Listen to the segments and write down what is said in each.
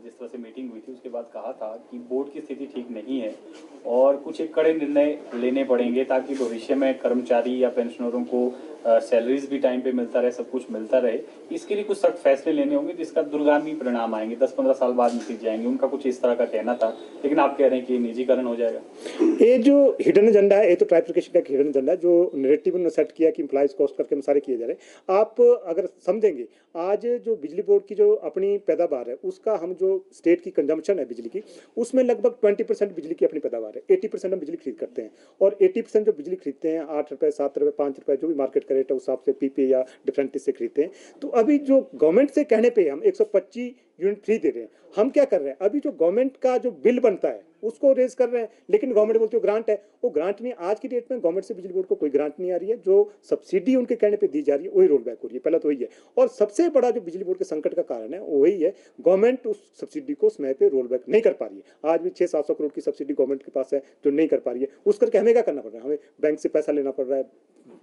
जिस तरह से मीटिंग हुई थी उसके बाद कहा था कि बोर्ड की स्थिति ठीक नहीं है और कुछ एक कड़े निर्णय लेने पड़ेंगे ताकि भविष्य में कर्मचारी या पेंशनरों को सैलरीज भी टाइम पे मिलता रहे, सब कुछ मिलता रहे। इसके लिए कुछ सख्त फैसले लेने होंगे जिसका दूरगामी परिणाम आएंगे, 10-15 साल बाद नतीजे जाएंगे। उनका कुछ इस तरह का कहना था, लेकिन आप कह रहे हैं कि निजीकरण हो जाएगा। ये जो हिडन एजेंडा है, ये तो ट्राइफिकेशन का हिडन एजेंडा है जो नैरेटिव ने सेट किया कि एम्प्लॉइज कॉस्ट करके हम सारे किए जा रहे हैं। आप अगर समझेंगे, आज जो बिजली बोर्ड की जो अपनी पैदावार है उसका हम जो स्टेट की कंजम्पशन है बिजली की, उसमें लगभग 20% बिजली की अपनी पैदावार है। 80% हम बिजली खरीद करते हैं और 80% जो बिजली खरीदते हैं 8 रुपये, 7 रुपये, 5 रुपये जो भी मार्केट का रेट है उस हिसाब से पीपी या डिफरेंट से खरीदते हैं। तो अभी जो गवर्नमेंट से कहने पे हम 125 यूनिट फ्री दे रहे हैं। हम क्या कर रहे हैं, अभी जो गवर्नमेंट का जो बिल बनता है उसको रेज कर रहे हैं, लेकिन गवर्नमेंट बोलती है ग्रांट है। वो ग्रांट नहीं, आज की डेट में गवर्नमेंट से बिजली बोर्ड को कोई ग्रांट नहीं आ रही है। जो सब्सिडी उनके कहने पे दी जा रही है वही रोल बैक हो रही है। पहला तो वही है। और सबसे बड़ा जो बिजली बोर्ड के संकट का कारण है वो वही है, गवर्नमेंट उस सब्सिडी को समय पे रोल बैक नहीं कर पा रही है। आज भी 600-700 करोड़ की सब्सिडी गवर्नमेंट के पास है जो नहीं कर पा रही है। उस करके हमें क्या करना पड़ रहा है, हमें बैंक से पैसा लेना पड़ रहा है,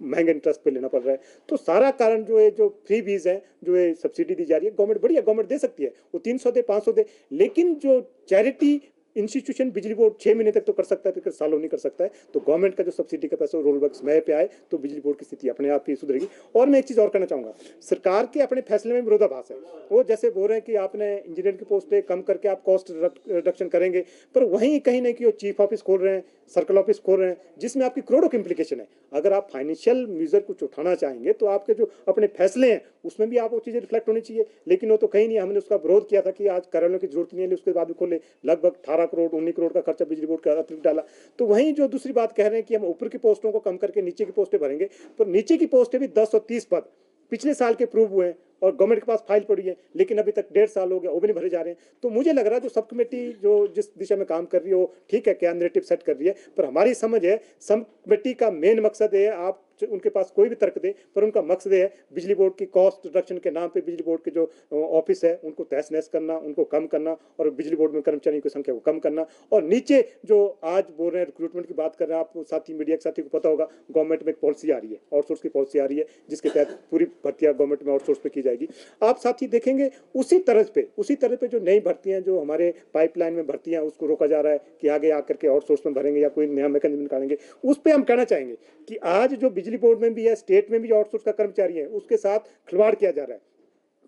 महंगे इंटरेस्ट पे लेना पड़ रहा है। तो सारा कारण जो है, जो फ्री बीज है, जो है सब्सिडी दी जा रही है, गवर्नमेंट बढ़िया गवर्नमेंट दे सकती है, वो 300 दे, 500 दे, लेकिन जो चैरिटी इंस्टीट्यूशन बिजली बोर्ड 6 महीने तक तो कर सकता है, फिर सालों नहीं कर सकता है। तो गवर्नमेंट का जो सब्सिडी का पैसा रोल बैक समय पे आए तो बिजली बोर्ड की स्थिति अपने आप ही सुधरेगी। और मैं एक चीज और कहना चाहूंगा, सरकार के अपने फैसले में विरोधाभास है। वो जैसे बोल रहे हैं कि आपने इंजीनियर की पोस्टें कम करके आप कॉस्ट रिडक्शन करेंगे, पर वहीं कहीं ना कि चीफ ऑफिस खोल रहे हैं, सर्कल ऑफिस खोल रहे हैं, जिसमें आपकी करोड़ों की इंप्लीकेशन है। अगर आप फाइनेंशियल मेजर कुछ उठाना चाहेंगे तो आपके जो अपने फैसले हैं उसमें भी आप वो चीजें रिफ्लेक्ट होनी चाहिए, लेकिन वो तो कहीं नहीं। हमने उसका विरोध किया था कि आज कार्यालयों की जरूरत नहीं है, उसके बाद भी खोले। लगभग 18 करोड़ 19 करोड़ का खर्चा बिजली बोर्ड का अतिरिक्त डाला। तो वहीं जो दूसरी बात कह रहे हैं कि हम ऊपर की पोस्टों को कम करके नीचे की पोस्टें भरेंगे, पर नीचे की पोस्टें भी 10 और 30 पद पिछले साल के प्रूव हुए हैं और गवर्नमेंट के पास फाइल पड़ी है, लेकिन अभी तक 1.5 साल हो गया, वो भी नहीं भरे जा रहे हैं। तो मुझे लग रहा है जो सब कमेटी जो जिस दिशा में काम कर रही है वो ठीक है, क्या नैरेटिव सेट कर रही है, पर हमारी समझ है सब कमेटी का मेन मकसद है, आप उनके पास कोई भी तर्क दे, पर उनका मकसद है बिजली बोर्ड की कॉस्ट रिडक्शन के नाम पे बिजली बोर्ड के जो ऑफिस है उनको तहस नहस करना, उनको कम करना, और बिजली बोर्ड में कर्मचारियों की संख्या को कम करना। और नीचे जो आज बोल रहे हैं रिक्रूटमेंट की बात कर रहे हैं, आप साथी मीडिया के साथी को पता होगा, गवर्नमेंट में एक पॉलिसी आ रही है, आउटसोर्स की पॉलिसी आ रही है, जिसके तहत पूरी भर्तियां गवर्नमेंट में आउटसोर्स पे की जाएगी। आप साथी देखेंगे उसी तरह पे जो नई भर्तियां जो हमारे पाइपलाइन में भर्तियां उसको रोका जा रहा है कि आगे आकर के आउटसोर्स में भरेंगे या कोई नया मैकेनिज्म निकालेंगे। उस पर हम कहना चाहेंगे कि आज जो बिजली बोर्ड में भी है, स्टेट में भी जो आउटसोर्स का कर्मचारी है, उसके साथ खिलवाड़ किया जा रहा है,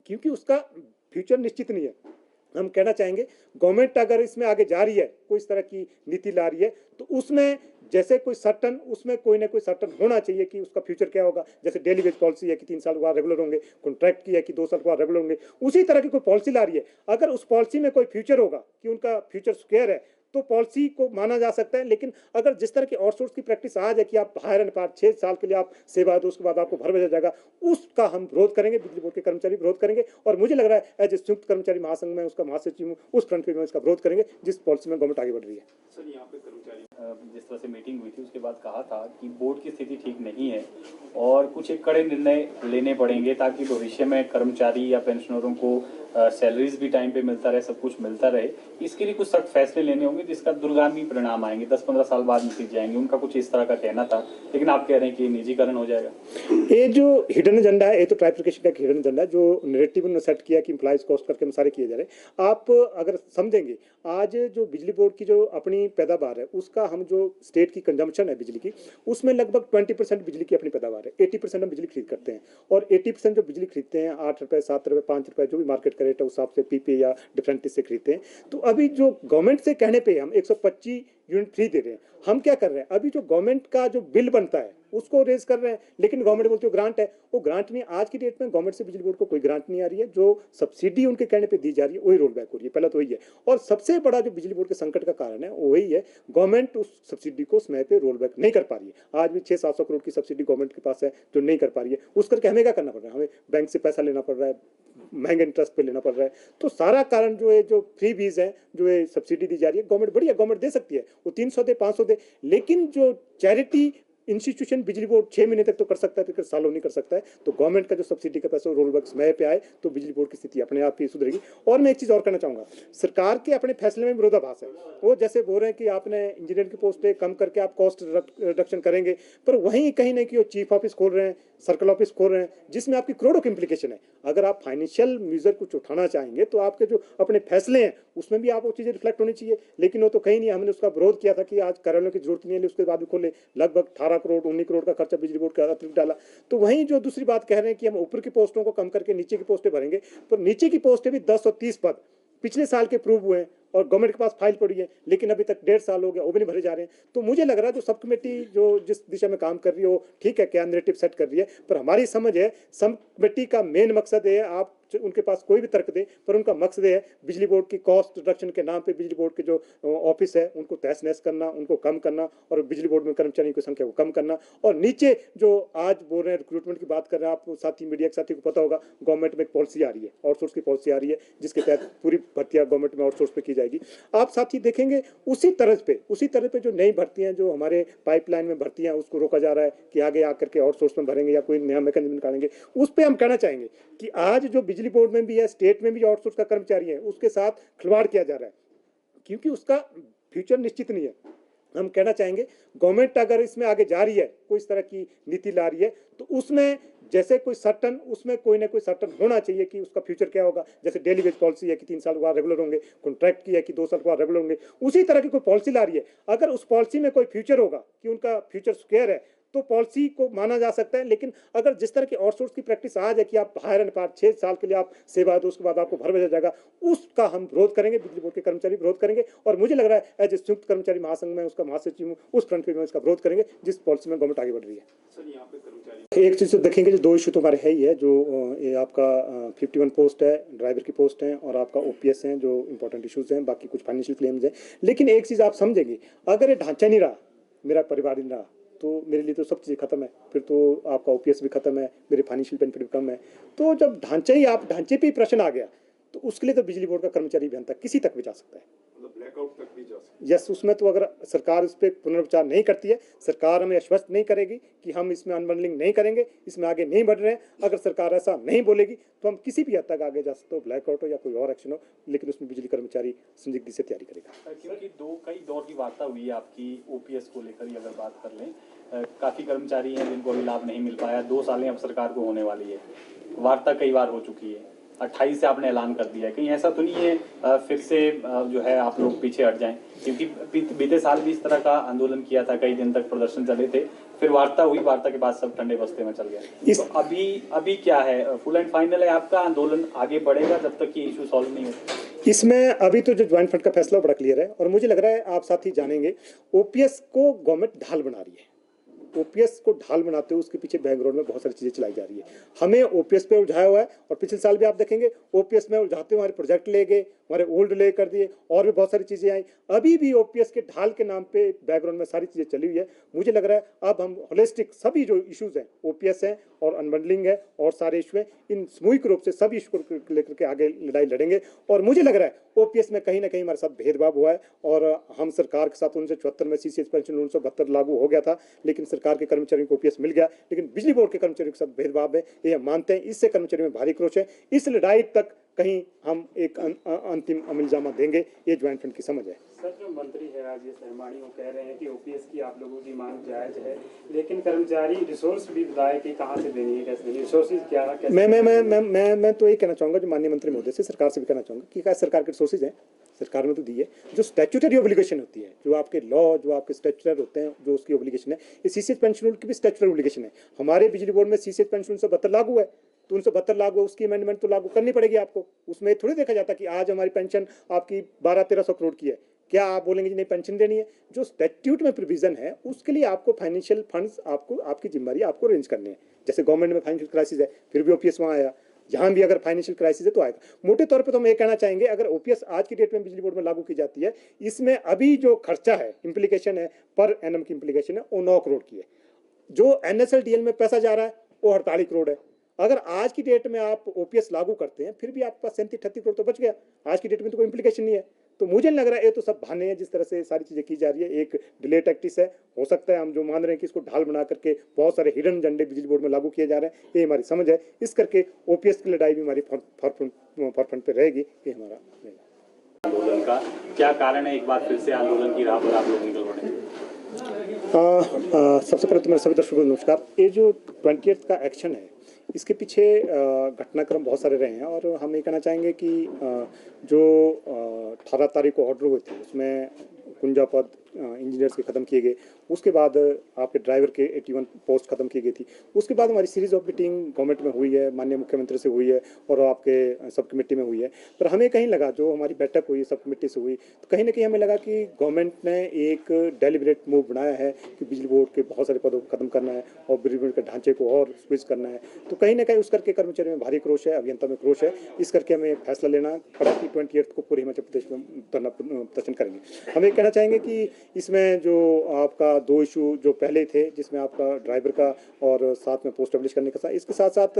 क्योंकि उसका फ्यूचर निश्चित नहीं है। हम कहना चाहेंगे गवर्नमेंट अगर इसमें आगे जा रही है, कोई इस तरह की नीति ला रही है, तो उसमें जैसे कोई सर्टन, उसमें कोई ना कोई सर्टन होना चाहिए कि उसका फ्यूचर क्या होगा। जैसे डेली वेज पॉलिसी है कि 3 साल के बाद रेगुलर होंगे, कॉन्ट्रैक्ट की है कि 2 साल के बाद रेगुलर होंगे, उसी तरह की कोई पॉलिसी ला रही है। अगर उस पॉलिसी में कोई फ्यूचर होगा कि उनका फ्यूचर सिक्योर है, तो पॉलिसी को माना जा सकता है। लेकिन अगर जिस तरह की आउटसोर्स की प्रैक्टिस आज है कि आप हायर एंड पार 6 साल के लिए आप सेवा दो, उसके बाद आपको भर भेजा जाएगा, उसका हम विरोध करेंगे, बिजली बोर्ड के कर्मचारी विरोध करेंगे। और मुझे लग रहा है एज ए संयुक्त कर्मचारी महासंघ में उसका महासचिव हूँ, उस फ्रंट पे मैं इसका विरोध करेंगे जिस पॉलिसी में गवर्नमेंट आगे बढ़ रही है। सर, यहाँ पे कर्मचारी जिस तरह से मीटिंग हुई थी उसके बाद कहा था कि बोर्ड की स्थिति ठीक नहीं है और कुछ एक कड़े निर्णय लेने पड़ेंगे ताकि भविष्य में कर्मचारी या पेंशनरों को सैलरीज भी टाइम पे मिलता रहे, सब कुछ मिलता रहे। इसके लिए कुछ सख्त फैसले लेने होंगे जिसका दूरगामी परिणाम आएंगे, 10-15 साल बाद नतीजे जाएंगे। उनका कुछ इस तरह का कहना था, लेकिन आप कह रहे हैं कि निजीकरण हो जाएगा। ये जो हिडन एजेंडा है, ये तो ट्राइफिकेशन का हिडन एजेंडा है जो नैरेटिव ने सेट किया कि एम्प्लॉइज कॉस्ट करके हम सारे किए जा रहे हैं। आप अगर समझेंगे, आज जो बिजली बोर्ड की जो अपनी पैदावार है उसका हम जो स्टेट की कंजम्पशन है बिजली की, उसमें लगभग 20% बिजली की अपनी पैदावार है। 80% हम बिजली खरीद करते हैं और 80% जो बिजली खरीदते हैं 8 रुपये, 7 रुपये, 5 रुपये जो भी मार्केट का रेट है उस हिसाब से पीपी या डिफरेंट से खरीदते हैं। तो अभी जो गवर्नमेंट से कहने पे हम 125 यूनिट फ्री दे रहे हैं। हम क्या कर रहे हैं, अभी जो गवर्नमेंट का जो बिल बनता है उसको रेज कर रहे हैं, लेकिन गवर्नमेंट बोलती है ग्रांट है। वो ग्रांट नहीं, आज की डेट में गवर्नमेंट से बिजली बोर्ड को कोई ग्रांट नहीं आ रही है। जो सब्सिडी उनके कहने पे दी जा रही है वही रोल बैक हो रही है। पहला तो वही है। और सबसे बड़ा जो बिजली बोर्ड के संकट का कारण है वो वही है, गवर्नमेंट उस सब्सिडी को समय पे रोल बैक नहीं कर पा रही है। आज भी 600-700 करोड़ की सब्सिडी गवर्नमेंट के पास है जो नहीं कर पा रही है। उस करके हमें क्या करना पड़ रहा है, हमें बैंक से पैसा लेना पड़ रहा है, महंगे इंटरेस्ट पे लेना पड़ रहा है। तो सारा कारण जो है, जो फ्री बीज है, जो है सब्सिडी दी जा रही है, गवर्नमेंट बढ़िया गवर्नमेंट दे सकती है, वो 300 दे, 500 दे, लेकिन जो चैरिटी इंस्टीट्यूशन बिजली बोर्ड 6 महीने तक तो कर सकता है, फिर सालों नहीं कर सकता है। तो गवर्नमेंट का जो सब्सिडी का पैसा रोल बैक समय पे आए तो बिजली बोर्ड की स्थिति अपने आप ही सुधरेगी। और मैं एक चीज़ और कहना चाहूँगा, सरकार के अपने फैसले में विरोधाभास है। वो जैसे बोल रहे हैं कि आपने इंजीनियर की पोस्टें कम करके आप कॉस्ट रिडक्शन करेंगे, पर वहीं कहीं ना कहीं चीफ ऑफिस खोल रहे हैं, सर्कल ऑफिस खोल रहे हैं, जिसमें आपकी करोड़ों की इंप्लीकेशन है। अगर आप फाइनेंशियल मेजर कुछ उठाना चाहेंगे तो आपके जो अपने फैसले हैं उसमें भी आप वो चीज़ें रिफ्लेक्ट होनी चाहिए, लेकिन वो तो कहीं नहीं। हमने उसका विरोध किया था कि आज कार्यालयों की जरूरत नहीं है, उसके बाद भी खोले, लगभग 18 करोड़ 19 करोड़ का खर्चा बिजली बोर्ड का अतिरिक्त डाला। तो वहीं जो दूसरी बात कह रहे हैं कि हम ऊपर की पोस्टों को कम करके नीचे की पोस्टें भरेंगे, पर नीचे की पोस्टें भी 10 और 30 पद पिछले साल के प्रूव हुए हैं और गवर्नमेंट के पास फाइल पड़ी है, लेकिन अभी तक 1.5 साल हो गया, वो भी नहीं भरे जा रहे हैं। तो मुझे लग रहा है जो सब कमेटी जो जिस दिशा में काम कर रही है वो ठीक है, क्या नैरेटिव सेट कर रही है, पर हमारी समझ है सब कमेटी का मेन मकसद है, आप उनके पास कोई भी तर्क दे, पर उनका मकसद है बिजली बोर्ड की कॉस्ट रिडक्शन के नाम पे बिजली बोर्ड के जो ऑफिस है उनको तहस नहस करना, उनको कम करना, और बिजली बोर्ड में कर्मचारियों की संख्या को कम करना। और नीचे जो आज बोल रहे हैं रिक्रूटमेंट की बात कर रहे हैं, आप साथी मीडिया के साथी को पता होगा, गवर्नमेंट में एक पॉलिसी आ रही है, आउटसोर्स की पॉलिसी आ रही है, जिसके तहत पूरी भर्तियां गवर्नमेंट में आउटसोर्स पे की जाएगी। आप साथी देखेंगे उसी तरह पे जो नई भर्तियां जो हमारे पाइपलाइन में भर्तियां उसको रोका जा रहा है कि आगे आकर के आउटसोर्स में भरेंगे या कोई नया मैकेनिज्म निकालेंगे। उस पर हम कहना चाहेंगे कि आज जो बिजली बोर्ड में भी है, स्टेट में भी जो आउटसोर्स का कर्मचारी है, उसके साथ खिलवाड़ किया जा रहा है, क्योंकि उसका फ्यूचर निश्चित नहीं है। हम कहना चाहेंगे गवर्नमेंट अगर इसमें आगे जा रही है, कोई इस तरह की नीति ला रही है, तो उसमें जैसे कोई सर्टन, उसमें कोई ना कोई सर्टन होना चाहिए कि उसका फ्यूचर क्या होगा। जैसे डेली वेज पॉलिसी है कि 3 साल के बाद रेगुलर होंगे, कॉन्ट्रैक्ट की है कि 2 साल के बाद रेगुलर होंगे, उसी तरह की कोई पॉलिसी ला रही है। अगर उस पॉलिसी में कोई फ्यूचर होगा कि उनका फ्यूचर सिक्योर है, तो पॉलिसी को माना जा सकता है। लेकिन अगर जिस तरह की आउटसोर्स की प्रैक्टिस आज है कि आप हायर एंड पार 6 साल के लिए आप सेवा दो, उसके बाद आपको भर भेजा जाएगा, उसका हम विरोध करेंगे, बिजली बोर्ड के कर्मचारी विरोध करेंगे। और मुझे लग रहा है एज ए संयुक्त कर्मचारी महासंघ में उसका महासचिव हूँ, उस फ्रंट पे मैं इसका विरोध करेंगे जिस पॉलिसी में गवर्नमेंट आगे बढ़ रही है। एक चीज देखेंगे, जो 2 इशू तो हमारे है ही है, जो ये आपका 51 पोस्ट है, ड्राइवर की पोस्ट है, और आपका ओपीएस है, जो इंपॉर्टेंट इशूज हैं। बाकी कुछ फाइनेंशियल क्लेम्स हैं। लेकिन एक चीज आप समझेंगे, अगर ये ढांचा नहीं रहा, मेरा परिवार नहीं रहा, तो मेरे लिए तो सब चीज़ें खत्म है। फिर तो आपका ओपीएस भी खत्म है, मेरे फाइनेंशियल बेनिफिट भी कम है। तो जब ढांचे पे ही प्रश्न आ गया, तो उसके लिए तो बिजली बोर्ड का कर्मचारी अभियंता किसी तक भी जा सकता है, मतलब ब्लैकआउट तक भी जा सकता है। यस। उसमें तो अगर सरकार इस पर पुनर्विचार नहीं करती है, सरकार हमें आश्वस्त नहीं करेगी कि हम इसमें अनबंडलिंग नहीं करेंगे, इसमें आगे नहीं बढ़ रहे हैं, अगर सरकार ऐसा नहीं बोलेगी तो हम किसी भी हद तक आगे जा सकते हो, ब्लैकआउट हो या कोई और एक्शन हो, लेकिन उसमें बिजली कर्मचारी संदिग्ध से तैयारी करेगा। क्योंकि कई दौर की वार्ता हुई है आपकी ओपीएस को लेकर ही अगर बात कर लें, काफ़ी कर्मचारी हैं जिनको अभी लाभ नहीं मिल पाया, 2 सालें अब सरकार को होने वाली है, वार्ता कई बार हो चुकी है, 28 से आपने ऐलान कर दिया है, कहीं ऐसा तो नहीं है फिर से जो है आप लोग पीछे हट जाएं? क्योंकि बीते साल भी इस तरह का आंदोलन किया था, कई दिन तक प्रदर्शन चले थे, फिर वार्ता हुई, वार्ता के बाद सब ठंडे बस्ते में चल गया। तो अभी क्या है, फुल एंड फाइनल है आपका आंदोलन, आगे बढ़ेगा जब तक ये इशू सॉल्व नहीं होता? इसमें अभी तो जो ज्वाइंट फ्रंट का फैसला बड़ा क्लियर है, और मुझे लग रहा है आप साथी जानेंगे, ओपीएस को गवर्नमेंट ढाल बना रही है। ओपीएस को ढाल बनाते हुए उसके पीछे बैकग्राउंड में बहुत सारी चीजें चलाई जा रही है। हमें ओपीएस पे उलझाया हुआ है, और पिछले साल भी आप देखेंगे ओपीएस में उलझाते हुए हमारे प्रोजेक्ट ले गए, हमारे ओल्ड ले कर दिए, और भी बहुत सारी चीजें आई। अभी भी ओपीएस के ढाल के नाम पे बैकग्राउंड में सारी चीजें चली हुई है। मुझे लग रहा है अब हम होलिस्टिक सभी जो इश्यूज हैं, ओपीएस है और अनबंडलिंग है और सारे इशू हैं, इन सामूहिक रूप से सभी इशू को लेकर के आगे लड़ाई लड़ेंगे। और मुझे लग रहा है ओपीएस में कहीं ना कहीं हमारे साथ भेदभाव हुआ है, और हम सरकार के साथ 1974 में सीसीएस पेंशन 1972 लागू हो गया था, लेकिन सरकार के कर्मचारियों को ओपीएस मिल गया, लेकिन बिजली बोर्ड के कर्मचारियों के साथ भेदभाव है, ये हम मानते हैं। इससे कर्मचारियों में भारी क्रोध है। इस लड़ाई तक कहीं हम एक अंतिम अमलजामा देंगे, ये ज्वाइंट फ्रंट की समझ है। सर, जो मंत्री है राजेश सहमानी, वो कह रहे हैं कि ओपीएस की आप लोगों की मांग जायज है, लेकिन कर्मचारी रिसोर्स भी बताए कि कहाँ से देनी है, कैसे देनी है, रिसोर्सेज क्या है, कैसे? मैं तो ये कहना चाहूँगा, जो माननीय मंत्री महोदय से, सरकार से भी कहना चाहूँगा कि क्या सरकार के रिसोर्सेज हैं, सरकार ने तो दी है। जो स्टैट्यूटरी ऑब्लिगेशन होती है, जो आपके लॉ, जो आपके स्टैट्यूटरी होते हैं, जो उसकी ऑब्लिगेशन है, ये सीसीएस पेंशन रूल की भी स्टैट्यूटरी ऑब्लिगेशन है। हमारे बिजली बोर्ड में सीसीएस पेंशन 1972 लागू है, तो 1972 लागू है, उसकी अमेंडमेंट तो लागू करनी पड़ेगी आपको। उसमें थोड़ी देखा जाता कि आज हमारी पेंशन आपकी 1200-1300 करोड़ की है, क्या आप बोलेंगे जी नहीं पेंशन देनी है? जो स्टैट्यूट में प्रोविजन है उसके लिए आपको फाइनेंशियल फंड्स, आपको आपकी जिम्मेदारी आपको अरेंज करने हैं। जैसे गवर्नमेंट में फाइनेंशियल क्राइसिस है, फिर भी ओपीएस वहाँ आया, यहाँ भी अगर फाइनेंशियल क्राइसिस है तो आएगा। मोटे तौर पे तो हम ये कहना चाहेंगे, अगर ओपीएस आज की डेट में बिजली बोर्ड में लागू की जाती है, इसमें अभी जो खर्चा है, इम्प्लीकेशन है, पर एनम की इम्प्लीकेशन है, वो 9 करोड़ की है। जो एनएसएलडीएल में पैसा जा रहा है वो 48 करोड़ है। अगर आज की डेट में आप ओपीएस लागू करते हैं, फिर भी आपके पास 37-38 करोड़ तो बच गया। आज की डेट में तो कोई इम्प्लीकेशन नहीं है। तो मुझे नहीं लग रहा है, ये तो सब बहाने हैं जिस तरह से सारी चीज़ें की जा रही है। एक डिले टैक्टिस है, हो सकता है हम जो मान रहे हैं कि इसको ढाल बना करके बहुत सारे हिडन एजेंडे बिजली बोर्ड में लागू किए जा रहे हैं, ये हमारी समझ है। इस करके ओपीएस की लड़ाई भी हमारी फॉरफ्रंट पे रहेगी, ये हमारा आंदोलन का क्या कारण है? एक बार फिर से आंदोलन की राह पर आप लोग निकल पड़े। सबसे पहले तो मेरे सभी दर्शकों को नमस्कार। ये जो 20th का एक्शन है, इसके पीछे घटनाक्रम बहुत सारे रहे हैं और हम ये कहना चाहेंगे कि जो 18 तारीख को ऑर्डर हुए थे उसमें कुंजा पद इंजीनियर्स के ख़त्म किए गए, उसके बाद आपके ड्राइवर के 81 पोस्ट ख़त्म की गई थी। उसके बाद हमारी सीरीज़ ऑफ मीटिंग गवर्नमेंट में हुई है, माननीय मुख्यमंत्री से हुई है और आपके सब कमेटी में हुई है। पर हमें कहीं लगा, जो हमारी बैठक हुई सब कमेटी से हुई, तो कहीं ना कहीं हमें लगा कि गवर्नमेंट ने एक डेलिब्रेट मूव बनाया है कि बिजली बोर्ड के बहुत सारे पदों को खत्म करना है और बिजली बोर्ड के ढांचे को और स्विच करना है। तो कहीं ना कहीं उस करके कर्मचारियों में भारी क्रोश है, अभियंता में क्रोश है। इस करके हमें फैसला लेना पड़ा कि 28 को पूरे हिमाचल प्रदेश में प्रदर्शन करेंगे। हम ये कहना चाहेंगे कि इसमें जो आपका 2 इशू जो पहले थे, जिसमें आपका ड्राइवर का और साथ में पोस्ट स्टैब्लिश करने का साथ, इसके साथ साथ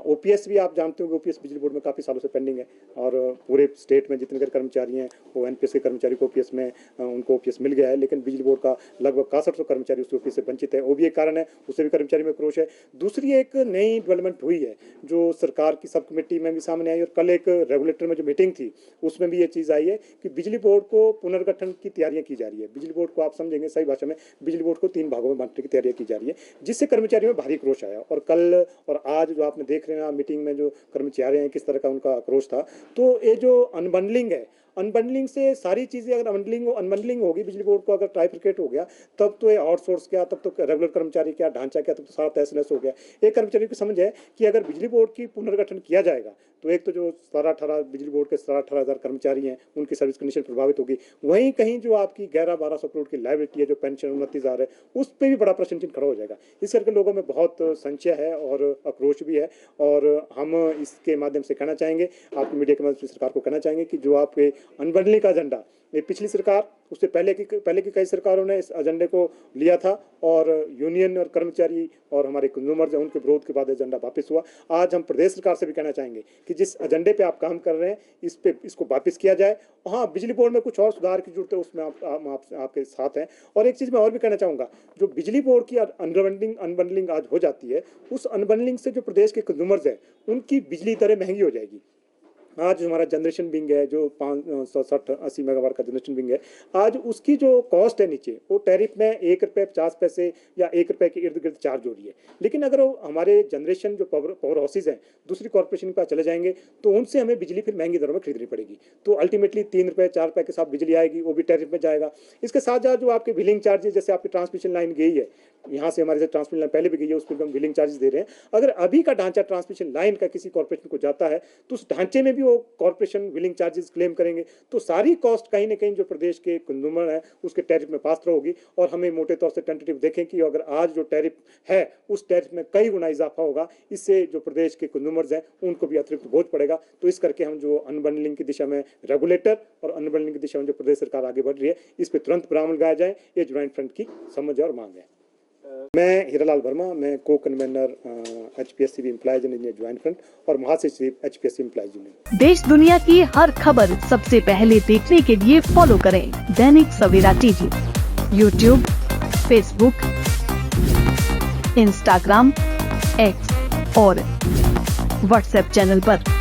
ओपीएस भी आप जानते हो कि ओपीएस बिजली बोर्ड में काफ़ी सालों से पेंडिंग है और पूरे स्टेट में जितने कर्मचारी हैं वो एनपीएस के कर्मचारी को ओपीएस में उनको ओपीएस मिल गया है, लेकिन बिजली बोर्ड का लगभग 6100 कर्मचारी उस ओपीएस से वंचित है। वो भी एक कारण है, उससे भी कर्मचारी में क्रोश है। दूसरी एक नई डेवलपमेंट हुई है जो सरकार की सब कमेटी में भी सामने आई और कल एक रेगुलेटर में जो मीटिंग थी उसमें भी ये चीज़ आई है कि बिजली बोर्ड को पुनर्गठन की तैयारियां की जा रही है। बिजली बोर्ड को आप समझेंगे सही भाषा में, बिजली बोर्ड को 3 भागों में बांटने की तैयारियां की जा रही है, जिससे कर्मचारियों में भारी क्रोश आया। और कल और आज जो आपने देख रहे हैं मीटिंग में जो कर्मचारी हैं किस तरह का उनका क्रोश था। तो ये जो अनबंडलिंग है, अनबंडलिंग से सारी चीज़ें अगर अनबंडलिंग होगी बिजली बोर्ड को, अगर ट्राइफिकेट हो गया, तब तो ये आउटसोर्स क्या, तब तो रेगुलर कर्मचारी क्या, ढांचा क्या, तब तो सारा तहस नहस हो गया। एक कर्मचारी की समझ है कि अगर बिजली बोर्ड की पुनर्गठन किया जाएगा तो एक तो जो 17-18 बिजली बोर्ड के 17-18 कर्मचारी हैं उनकी सर्विस कंडीशन प्रभावित होगी, वहीं कहीं जो आपकी 11-1200 करोड़ की लायबिलिटी है, जो पेंशन 29,000 है, उस पर भी बड़ा प्रश्न चिन्ह खड़ा हो जाएगा। इस करके लोगों में बहुत संशय है और आक्रोश भी है और हम इसके माध्यम से कहना चाहेंगे, आपकी मीडिया के माध्यम से सरकार को कहना चाहेंगे कि जो आपके अनबंडलिंग का एजेंडा, ये पिछली सरकार, उससे पहले की कई सरकारों ने इस एजेंडे को लिया था और यूनियन और कर्मचारी और हमारे कंज्यूमर्स हैं उनके विरोध के बाद एजेंडा वापस हुआ। आज हम प्रदेश सरकार से भी कहना चाहेंगे कि जिस एजेंडे पे आप काम कर रहे हैं इसको वापस किया जाए। हाँ, बिजली बोर्ड में कुछ और सुधार की जरूरत है, उसमें आपके साथ हैं। और एक चीज़ मैं और भी कहना चाहूँगा, जो बिजली बोर्ड की अनबंडलिंग आज हो जाती है, उस अनबंडलिंग से जो प्रदेश के कंज्यूमर्स हैं उनकी बिजली दरें महंगी हो जाएगी। आज हमारा जनरेशन विंग है जो 560-80 मेगावाट का जनरेशन विंग है, आज उसकी जो कॉस्ट है नीचे, वो टैरिफ में 1 रुपये 50 पैसे या 1 रुपये के इर्द गिर्द चार्ज हो रही है। लेकिन अगर हमारे जनरेशन जो पावर हाउसेज हैं दूसरी कॉर्पोरेशन के पास चले जाएंगे तो उनसे हमें बिजली फिर महंगी दरों में खरीदनी पड़ेगी। तो अल्टीमेटली 3 रुपये 4 रुपये के साथ बिजली आएगी, वो भी टैरिफ में जाएगा। इसके साथ साथ जो आपके बिलिंग चार्जेस, जैसे आपकी ट्रांसमिशन लाइन गई है, यहाँ से हमारे से ट्रांसमिशन लाइन पहले भी गई है, उस पर हम बिलिंग चार्जेस दे रहे हैं। अगर अभी का ढांचा ट्रांसमिशन लाइन का किसी कॉर्पोरेशन को जाता है तो उस ढांचे में भी वो कॉर्पोरेशन बिलिंग चार्जेस क्लेम करेंगे, तो सारी कॉस्ट कहीं ना कहीं जो प्रदेश के कंज्यूमर है उसके टैरिफ में पास थ्रू होगी। और हमें मोटे तौर से टेंटेटिव देखें कि अगर आज जो टैरिफ है उस टैरिफ में कई गुना इजाफा होगा, इससे जो प्रदेश के कंज्यूमर्स हैं उनको भी अतिरिक्त बोझ पड़ेगा। तो इस करके हम जो अनबंडलिंग की दिशा में रेगुलेटर और अनबंडलिंग की दिशा में जो प्रदेश सरकार आगे बढ़ रही है, इस पर तुरंत विराम लगाया जाए, ये ज्वाइंट फ्रंट की समझ और मांग है। मैं हीरालाल वर्मा, मैं को convener HPSC employees engineer joint front और महासचिव एचपीएससी एम्प्लॉयज यूनियन। देश दुनिया की हर खबर सबसे पहले देखने के लिए फॉलो करें Dainik Savera TV, YouTube, Facebook, Instagram, X और व्हाट्सएप चैनल पर।